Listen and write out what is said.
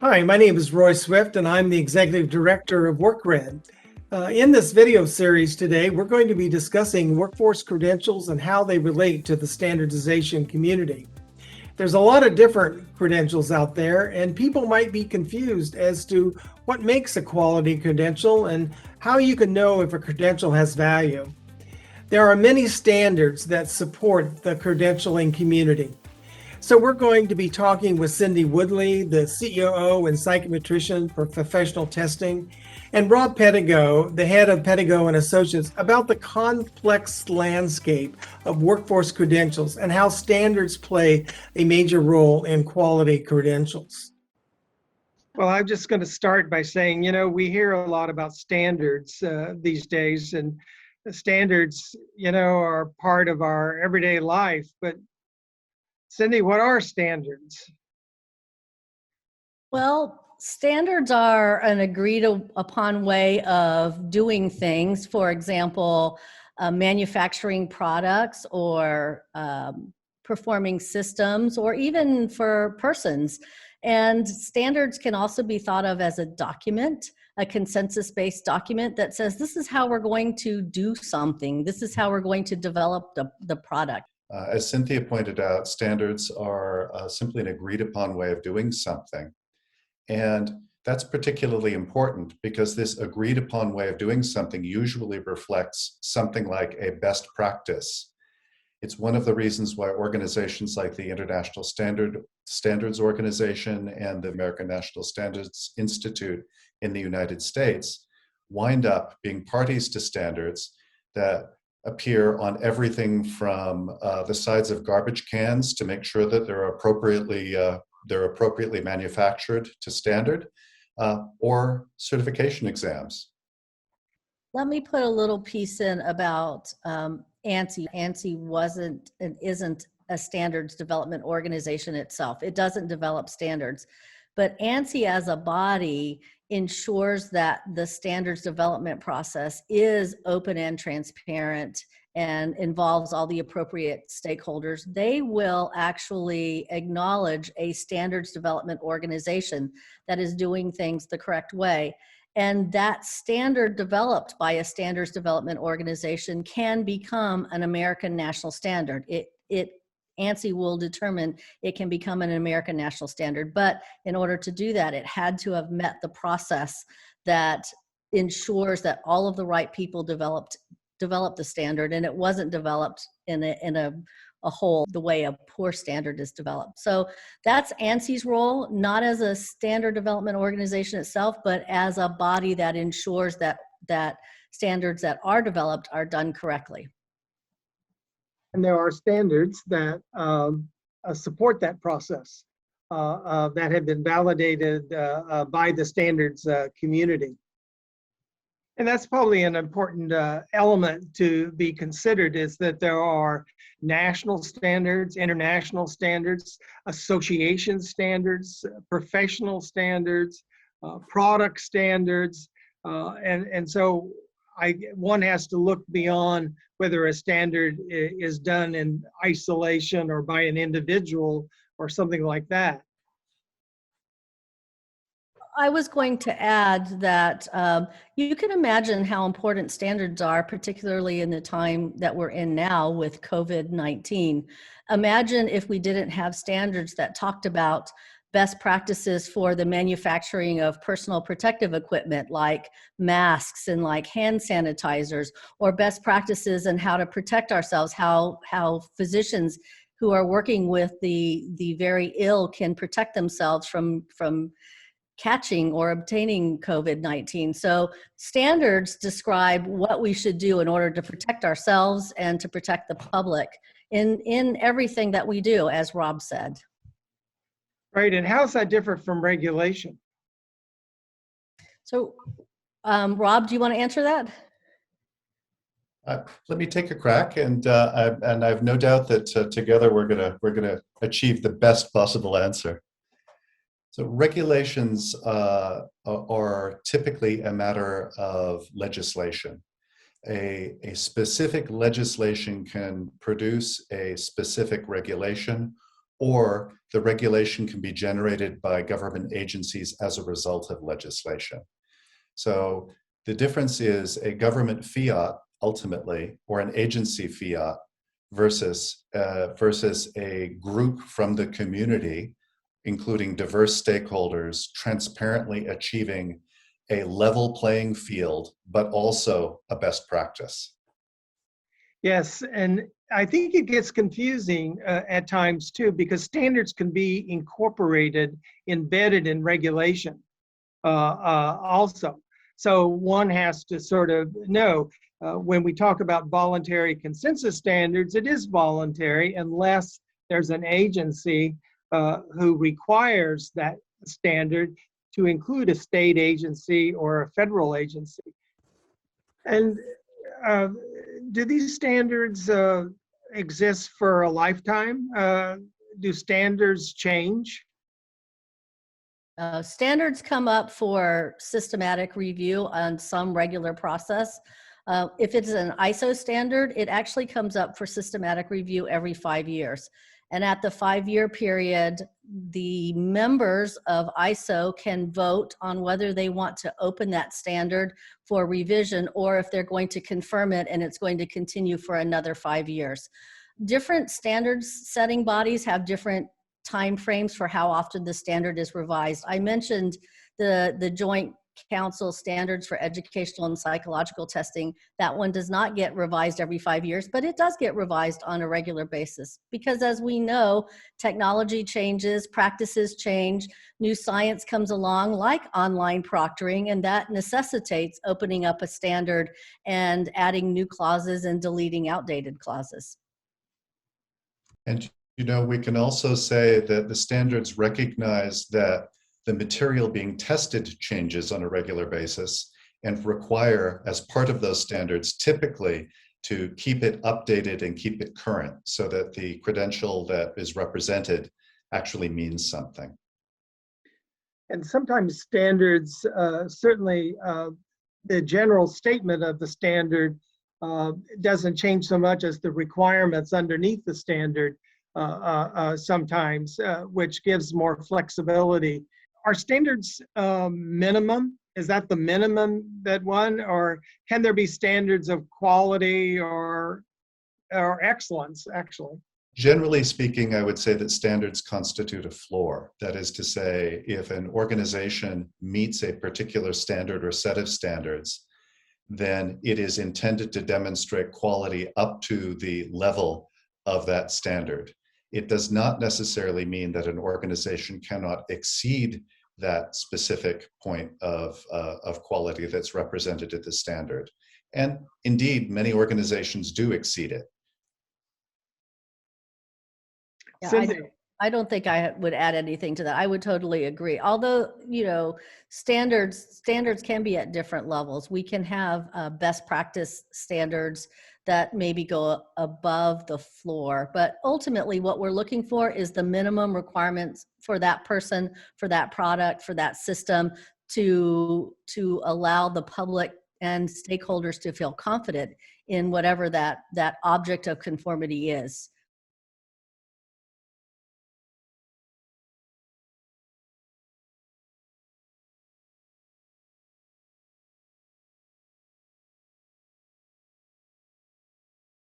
Hi, my name is Roy Swift, and I'm the Executive Director of WorkRed. In this video series today, we're going to be discussing workforce credentials and how they relate to the standardization community. There's a lot of different credentials out there, and people might be confused as to what makes a quality credential and how you can know if a credential has value. There are many standards that support the credentialing community. So we're going to be talking with Cindy Woodley, the COO and psychometrician for professional testing, and Rob Pettigo, the head of Pettigo and Associates, about the complex landscape of workforce credentials and how standards play a major role in quality credentials. Well, I'm just going to start by saying, we hear a lot about standards these days, and the standards, are part of our everyday life. But Cindy, what are standards? Well, standards are an agreed upon way of doing things. For example, manufacturing products or performing systems, or even for persons. And standards can also be thought of as a document, a consensus-based document that says, this is how we're going to do something. This is how we're going to develop the product. As Cynthia pointed out, standards are simply an agreed upon way of doing something. And that's particularly important because this agreed upon way of doing something usually reflects something like a best practice. It's one of the reasons why organizations like the International Standards Organization and the American National Standards Institute in the United States wind up being parties to standards that appear on everything from the sides of garbage cans to make sure that they're appropriately manufactured to standard, or certification exams. Let me put a little piece in about ANSI. ANSI wasn't and isn't a standards development organization itself. It doesn't develop standards, but ANSI as a body ensures that the standards development process is open and transparent and involves all the appropriate stakeholders. They will actually acknowledge a standards development organization that is doing things the correct way. And that standard developed by a standards development organization can become an American national standard. ANSI will determine it can become an American national standard, but in order to do that, it had to have met the process that ensures that all of the right people developed the standard, and it wasn't developed in a whole the way a poor standard is developed. So that's ANSI's role, not as a standard development organization itself, but as a body that ensures that standards that are developed are done correctly. And there are standards that support that process that have been validated by the standards community. And that's probably an important element to be considered, is that there are national standards, international standards, association standards, professional standards, product standards. And so one has to look beyond whether a standard is done in isolation or by an individual or something like that. I was going to add that you can imagine how important standards are, particularly in the time that we're in now with COVID-19. Imagine if we didn't have standards that talked about best practices for the manufacturing of personal protective equipment like masks and like hand sanitizers, or best practices in how to protect ourselves, how physicians who are working with the very ill can protect themselves from catching or obtaining COVID-19. So standards describe what we should do in order to protect ourselves and to protect the public in everything that we do, as Rob said. Right, and how is that different from regulation? So Rob, do you want to answer that? Let me take a crack, and I have no doubt that together we're gonna achieve the best possible answer. So regulations are typically a matter of legislation. A specific legislation can produce a specific regulation, or the regulation can be generated by government agencies as a result of legislation. So the difference is a government fiat ultimately, or an agency fiat versus a group from the community, including diverse stakeholders, transparently achieving a level playing field, but also a best practice. Yes, and I think it gets confusing at times too, because standards can be incorporated, embedded in regulation also. So one has to sort of know when we talk about voluntary consensus standards, it is voluntary unless there's an agency who requires that standard to include a state agency or a federal agency. And uh, do these standards exist for a lifetime? Do standards change? Standards come up for systematic review on some regular process. If it's an ISO standard, it actually comes up for systematic review every 5 years. And at the 5-year period, the members of ISO can vote on whether they want to open that standard for revision or if they're going to confirm it and it's going to continue for another 5 years. Different standards setting bodies have different timeframes for how often the standard is revised. I mentioned the Joint Council Standards for Educational and Psychological Testing. That one does not get revised every 5 years, but it does get revised on a regular basis because, as we know, technology changes, practices change, new science comes along like online proctoring, and that necessitates opening up a standard and adding new clauses and deleting outdated clauses. And we can also say that the standards recognize that the material being tested changes on a regular basis and require, as part of those standards, typically to keep it updated and keep it current so that the credential that is represented actually means something. And sometimes standards, certainly the general statement of the standard doesn't change so much as the requirements underneath the standard sometimes, which gives more flexibility. Are standards minimum? Is that the minimum that one, or can there be standards of quality or excellence, actually? Generally speaking, I would say that standards constitute a floor. That is to say, if an organization meets a particular standard or set of standards, then it is intended to demonstrate quality up to the level of that standard. It does not necessarily mean that an organization cannot exceed that specific point of quality that's represented at the standard. And indeed, many organizations do exceed it. Yeah, I don't think I would add anything to that. I would totally agree. Although, standards can be at different levels. We can have best practice standards that maybe go above the floor, but ultimately what we're looking for is the minimum requirements for that person, for that product, for that system to allow the public and stakeholders to feel confident in whatever that object of conformity is.